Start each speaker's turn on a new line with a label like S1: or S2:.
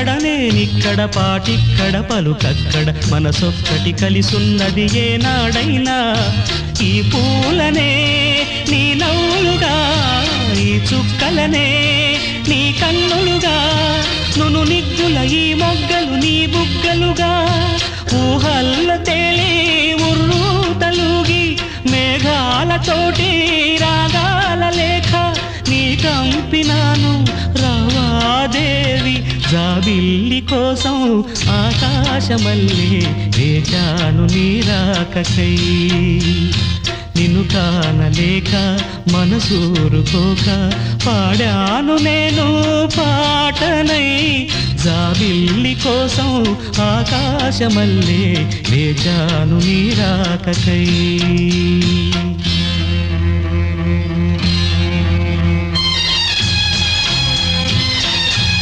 S1: నువ్వక్కడ నేనిక్కడ పాటిక్కడ పలుకక్కడ మనసొక్కటి కలిసున్నది ఏనాడైనా ఈ పూలనే నీ నవ్వులుగా ఈ చుక్కలనే నీ కన్నులుగా నును నిగ్గుల ఈ మొగ్గలు నీ బుగ్గలుగా ఊహల్ల తేలి ఉర్రు తలుగి మేఘాలతోటి రాగాల లేఖ నీ కంపినాను రావాదేవి జాబిల్లి కోసం ఆకాశమల్లే వేచాను నీ రాకకై నిన్ను కానలేక మనసూరుకోక పాడాను నేను పాటనై జాబిల్లి కోసం ఆకాశమల్లే వేచాను నీ రాకకై